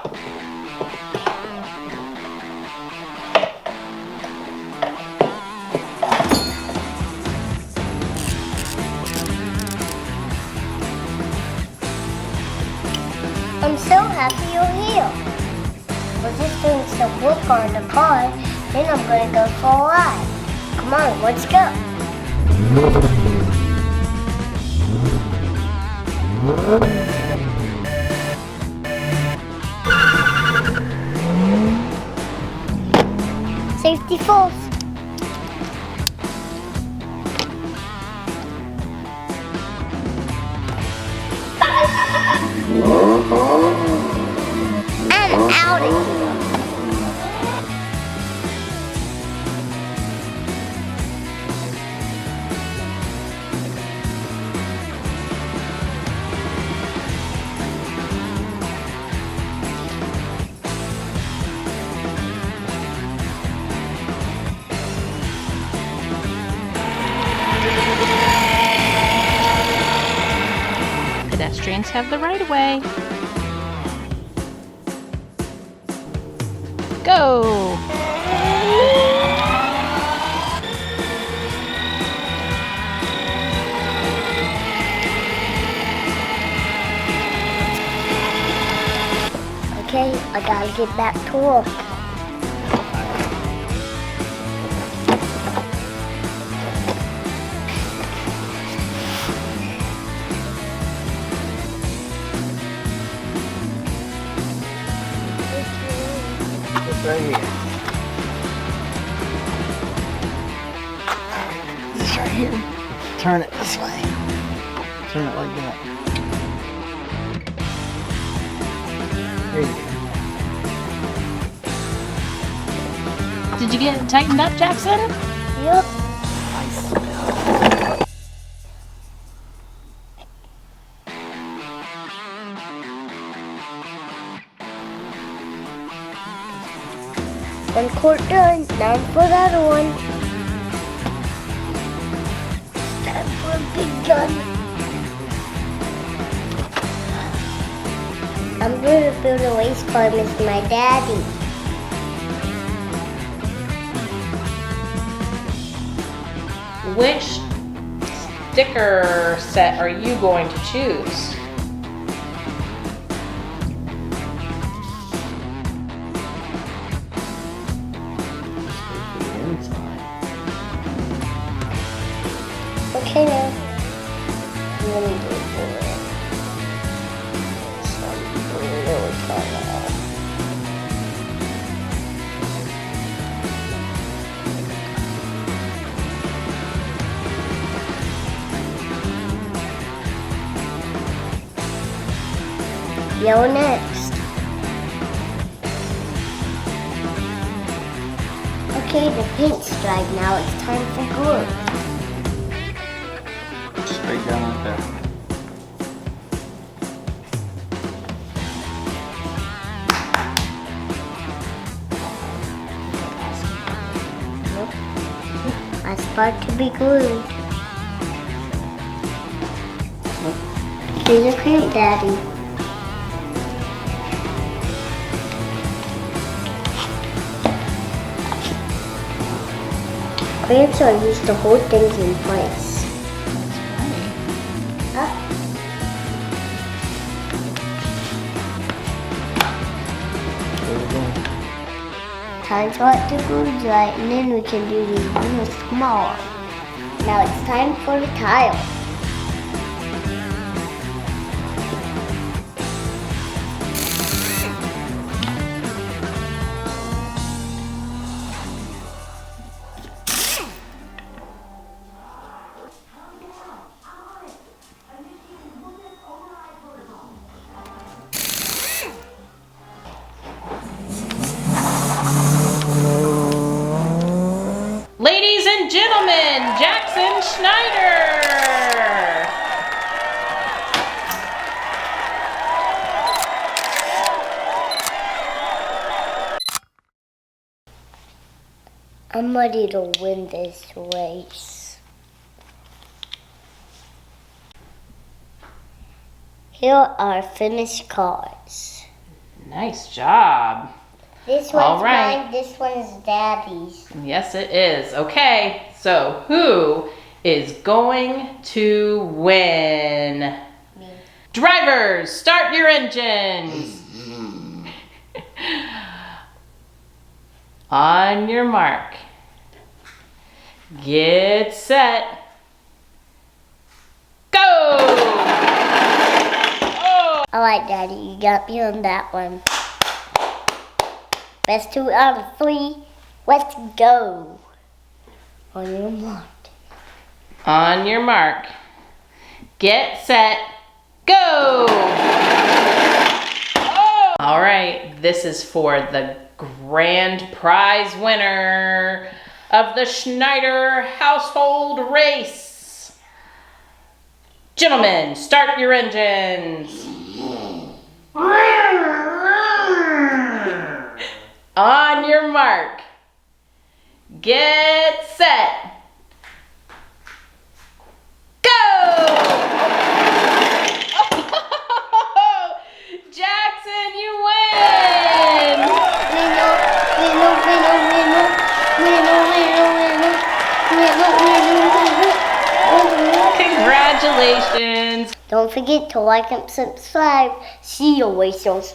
I'm so happy you're here. We're just doing some work on the car, then I'm gonna go for a ride. Come on, let's go. Safety first. I'm out of here. Pedestrians have the right of way. Go! Okay, I gotta get back to work. Right here. This right here. Turn it this way. Turn it like that. There you go. Did you get it tightened up, Jackson? Yep. One quart done. Now for the other one. It's time for a big gun. I'm going to build a race car with my daddy. Which sticker set are you going to choose? Okay now. I'm gonna do it for it. Some really color. Yellow next. Okay, the paint's dried now. It's time for glue. Straight down like that. I start to be glued. Here's a paint, Daddy. Clamps are used to hold things in place. Huh? There we go. Time to let the glue dry, and then we can do these real small. Now it's time for the tile. Ladies and gentlemen, Jackson Schneider! I'm ready to win this race. Here are finished cars. Nice job. This All one's right. mine, this one's Daddy's. Yes, it is. Okay, so who is going to win? Me. Drivers, start your engines. On your mark. Get set. Go! Oh! All right, Daddy, you got me on that one. Best 2 out of 3. Let's go. On your mark. On your mark. Get set. Go! Oh! All right, this is for the grand prize winner of the Schneider household race. Gentlemen, start your engines. On your mark. Get set. Jackson, you win! Congratulations! Don't forget to like and subscribe. See you, racers.